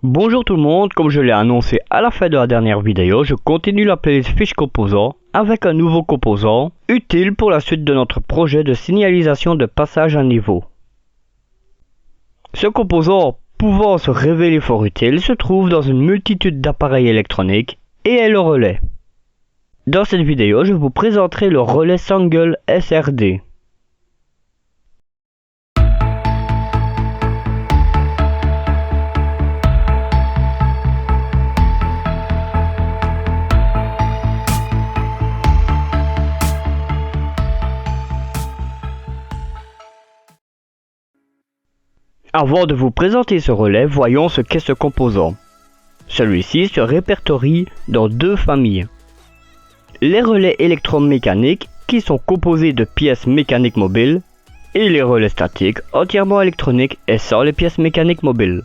Bonjour tout le monde, comme je l'ai annoncé à la fin de la dernière vidéo, je continue la playlist fiche composant avec un nouveau composant utile pour la suite de notre projet de signalisation de passage à niveau. Ce composant, pouvant se révéler fort utile, se trouve dans une multitude d'appareils électroniques et est le relais. Dans cette vidéo, je vous présenterai le relais Sangle SRD. Avant de vous présenter ce relais, voyons ce qu'est ce composant. Celui-ci se répertorie dans deux familles. Les relais électromécaniques qui sont composés de pièces mécaniques mobiles et les relais statiques entièrement électroniques et sans les pièces mécaniques mobiles.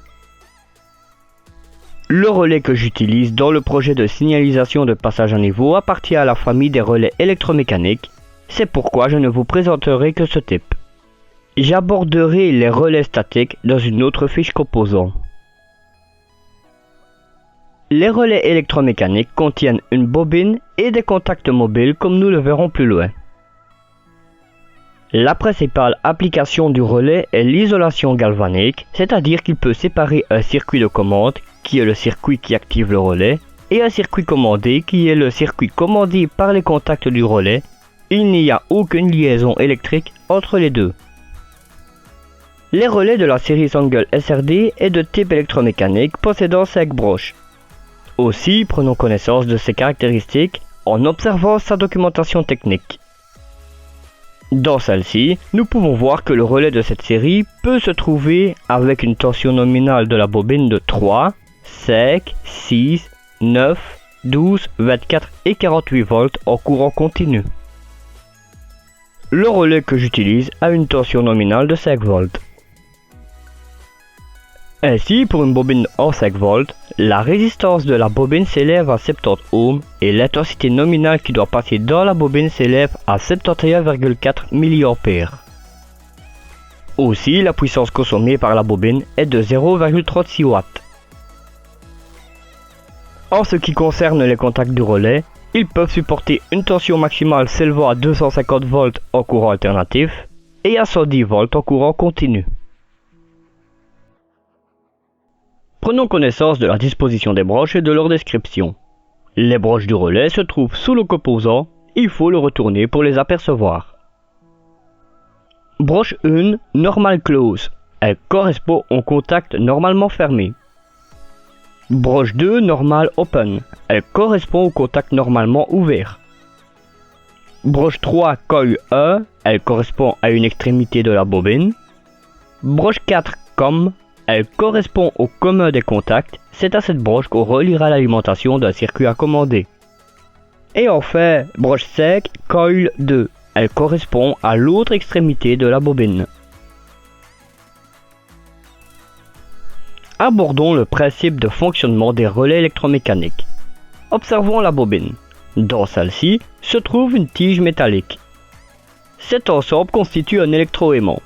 Le relais que j'utilise dans le projet de signalisation de passage à niveau appartient à la famille des relais électromécaniques, c'est pourquoi je ne vous présenterai que ce type. J'aborderai les relais statiques dans une autre fiche composant. Les relais électromécaniques contiennent une bobine et des contacts mobiles comme nous le verrons plus loin. La principale application du relais est l'isolation galvanique, c'est-à-dire qu'il peut séparer un circuit de commande, qui est le circuit qui active le relais, et un circuit commandé, qui est le circuit commandé par les contacts du relais. Il n'y a aucune liaison électrique entre les deux. Les relais de la série Sangle SRD est de type électromécanique possédant 5 broches. Aussi, prenons connaissance de ses caractéristiques en observant sa documentation technique. Dans celle-ci, nous pouvons voir que le relais de cette série peut se trouver avec une tension nominale de la bobine de 3, 5, 6, 9, 12, 24 et 48 volts en courant continu. Le relais que j'utilise a une tension nominale de 5 volts. Ainsi, pour une bobine en 5 volts, la résistance de la bobine s'élève à 70 ohms et l'intensité nominale qui doit passer dans la bobine s'élève à 71,4 mA. Aussi, la puissance consommée par la bobine est de 0,36 watts. En ce qui concerne les contacts du relais, ils peuvent supporter une tension maximale s'élevant à 250 volts en courant alternatif et à 110 volts en courant continu. Prenons connaissance de la disposition des broches et de leur description. Les broches du relais se trouvent sous le composant, il faut le retourner pour les apercevoir. Broche 1, Normal Close, elle correspond au contact normalement fermé. Broche 2, Normal Open, elle correspond au contact normalement ouvert. Broche 3, Coil 1, elle correspond à une extrémité de la bobine. Broche 4, COM, elle correspond au commun des contacts, c'est à cette broche qu'on reliera l'alimentation d'un circuit à commander. Et enfin, broche 5, Coil 2, elle correspond à l'autre extrémité de la bobine. Abordons le principe de fonctionnement des relais électromécaniques. Observons la bobine. Dans celle-ci se trouve une tige métallique. Cet ensemble constitue un électroaimant.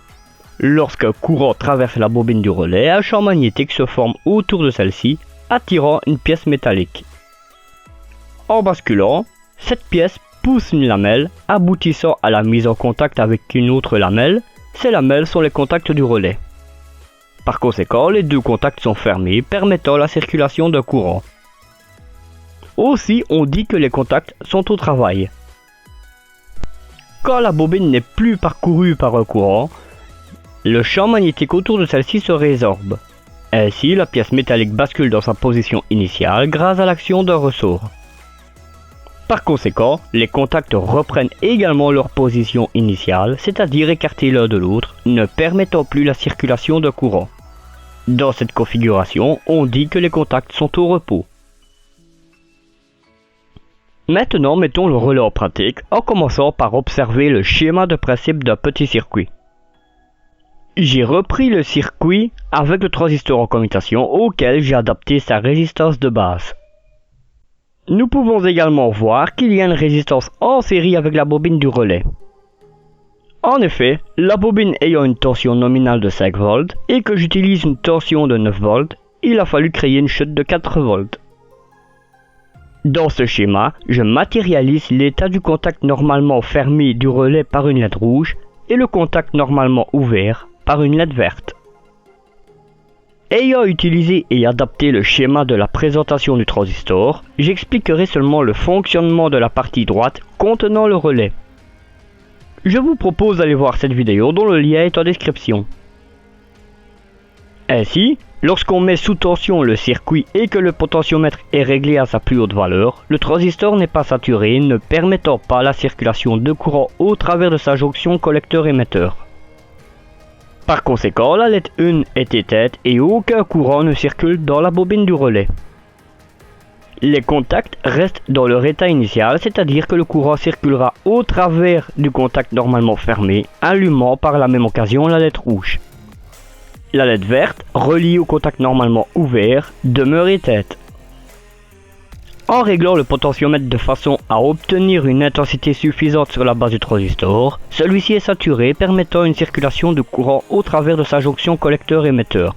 Lorsqu'un courant traverse la bobine du relais, un champ magnétique se forme autour de celle-ci, attirant une pièce métallique. En basculant, cette pièce pousse une lamelle, aboutissant à la mise en contact avec une autre lamelle. Ces lamelles sont les contacts du relais. Par conséquent, les deux contacts sont fermés, permettant la circulation d'un courant. Aussi, on dit que les contacts sont au travail. Quand la bobine n'est plus parcourue par un courant, le champ magnétique autour de celle-ci se résorbe. Ainsi, la pièce métallique bascule dans sa position initiale grâce à l'action d'un ressort. Par conséquent, les contacts reprennent également leur position initiale, c'est-à-dire écartés l'un de l'autre, ne permettant plus la circulation d'un courant. Dans cette configuration, on dit que les contacts sont au repos. Maintenant, mettons le relais en pratique en commençant par observer le schéma de principe d'un petit circuit. J'ai repris le circuit avec le transistor en commutation auquel j'ai adapté sa résistance de base. Nous pouvons également voir qu'il y a une résistance en série avec la bobine du relais. En effet, la bobine ayant une tension nominale de 5 volts et que j'utilise une tension de 9 volts, il a fallu créer une chute de 4 volts. Dans ce schéma, je matérialise l'état du contact normalement fermé du relais par une LED rouge et le contact normalement ouvert par une LED verte. Ayant utilisé et adapté le schéma de la présentation du transistor, j'expliquerai seulement le fonctionnement de la partie droite contenant le relais. Je vous propose d'aller voir cette vidéo dont le lien est en description. Ainsi, lorsqu'on met sous tension le circuit et que le potentiomètre est réglé à sa plus haute valeur, le transistor n'est pas saturé, ne permettant pas la circulation de courant au travers de sa jonction collecteur-émetteur. Par conséquent, la LED 1 est éteinte et aucun courant ne circule dans la bobine du relais. Les contacts restent dans leur état initial, c'est-à-dire que le courant circulera au travers du contact normalement fermé, allumant par la même occasion la LED rouge. La LED verte, reliée au contact normalement ouvert, demeure éteinte. En réglant le potentiomètre de façon à obtenir une intensité suffisante sur la base du transistor, celui-ci est saturé, permettant une circulation de courant au travers de sa jonction collecteur-émetteur.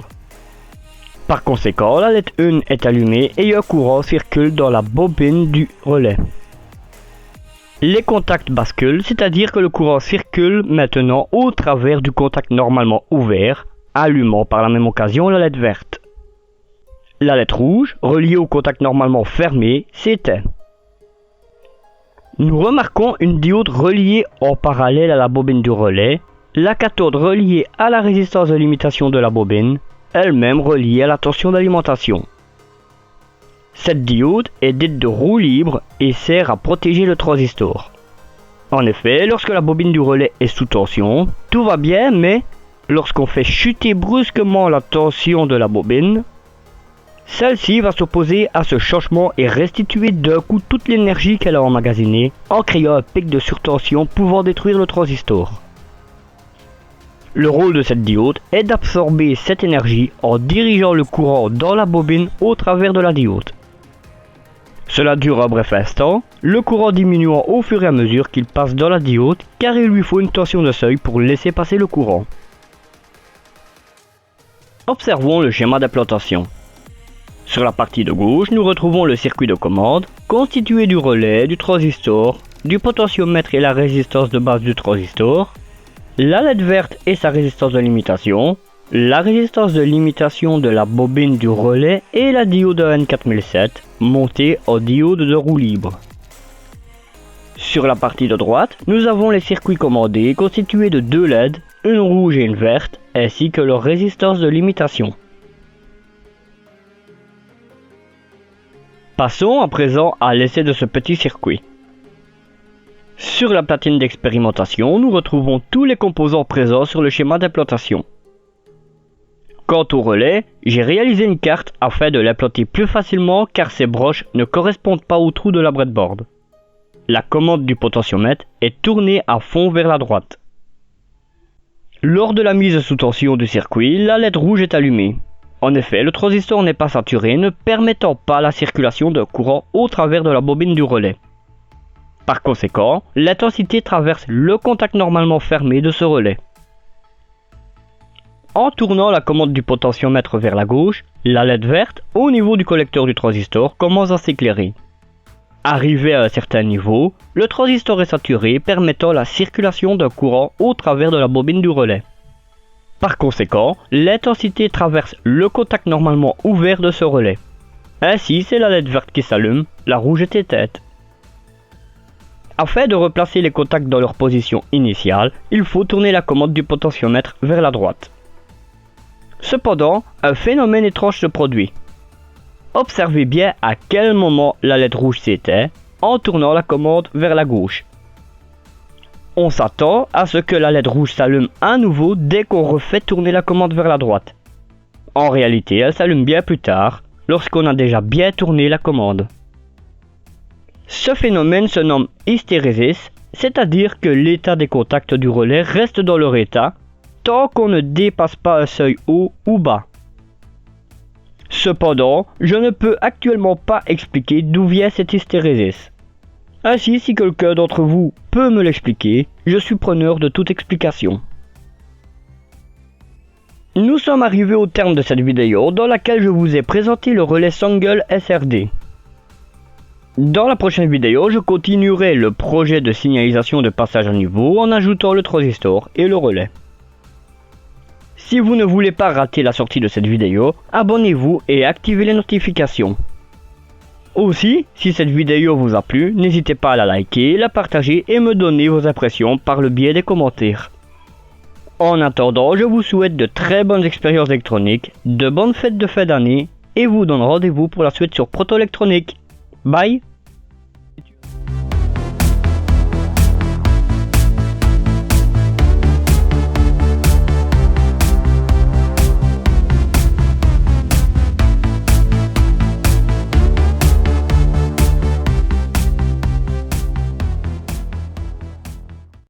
Par conséquent, la LED 1 est allumée et un courant circule dans la bobine du relais. Les contacts basculent, c'est-à-dire que le courant circule maintenant au travers du contact normalement ouvert, allumant par la même occasion la LED verte. La LED rouge, reliée au contact normalement fermé, s'éteint. Nous remarquons une diode reliée en parallèle à la bobine du relais, la cathode reliée à la résistance de limitation de la bobine, elle-même reliée à la tension d'alimentation. Cette diode est dite de roue libre et sert à protéger le transistor. En effet, lorsque la bobine du relais est sous tension, tout va bien, mais lorsqu'on fait chuter brusquement la tension de la bobine, celle-ci va s'opposer à ce changement et restituer d'un coup toute l'énergie qu'elle a emmagasinée en créant un pic de surtension pouvant détruire le transistor. Le rôle de cette diode est d'absorber cette énergie en dirigeant le courant dans la bobine au travers de la diode. Cela dure un bref instant, le courant diminuant au fur et à mesure qu'il passe dans la diode car il lui faut une tension de seuil pour laisser passer le courant. Observons le schéma d'implantation. Sur la partie de gauche, nous retrouvons le circuit de commande, constitué du relais, du transistor, du potentiomètre et la résistance de base du transistor, la LED verte et sa résistance de limitation, la résistance de limitation de la bobine du relais et la diode N4007, montée en diode de roue libre. Sur la partie de droite, nous avons les circuits commandés constitués de deux LED, une rouge et une verte, ainsi que leur résistance de limitation. Passons à présent à l'essai de ce petit circuit. Sur la platine d'expérimentation, nous retrouvons tous les composants présents sur le schéma d'implantation. Quant au relais, j'ai réalisé une carte afin de l'implanter plus facilement car ces broches ne correspondent pas au trou de la breadboard. La commande du potentiomètre est tournée à fond vers la droite. Lors de la mise sous tension du circuit, la LED rouge est allumée. En effet, le transistor n'est pas saturé, ne permettant pas la circulation d'un courant au travers de la bobine du relais. Par conséquent, l'intensité traverse le contact normalement fermé de ce relais. En tournant la commande du potentiomètre vers la gauche, la LED verte, au niveau du collecteur du transistor, commence à s'éclairer. Arrivé à un certain niveau, le transistor est saturé, permettant la circulation d'un courant au travers de la bobine du relais. Par conséquent, l'intensité traverse le contact normalement ouvert de ce relais. Ainsi, c'est la LED verte qui s'allume, la rouge est éteinte. Afin de replacer les contacts dans leur position initiale, il faut tourner la commande du potentiomètre vers la droite. Cependant, un phénomène étrange se produit. Observez bien à quel moment la LED rouge s'éteint en tournant la commande vers la gauche. On s'attend à ce que la LED rouge s'allume à nouveau dès qu'on refait tourner la commande vers la droite. En réalité, elle s'allume bien plus tard, lorsqu'on a déjà bien tourné la commande. Ce phénomène se nomme hystérésis, c'est-à-dire que l'état des contacts du relais reste dans leur état, tant qu'on ne dépasse pas un seuil haut ou bas. Cependant, je ne peux actuellement pas expliquer d'où vient cette hystérésis. Ainsi, si quelqu'un d'entre vous peut me l'expliquer, je suis preneur de toute explication. Nous sommes arrivés au terme de cette vidéo dans laquelle je vous ai présenté le relais Sangle SRD. Dans la prochaine vidéo, je continuerai le projet de signalisation de passage à niveau en ajoutant le transistor et le relais. Si vous ne voulez pas rater la sortie de cette vidéo, abonnez-vous et activez les notifications. Aussi, si cette vidéo vous a plu, n'hésitez pas à la liker, la partager et me donner vos impressions par le biais des commentaires. En attendant, je vous souhaite de très bonnes expériences électroniques, de bonnes fêtes de fin d'année et vous donne rendez-vous pour la suite sur Proto Electronique. Bye!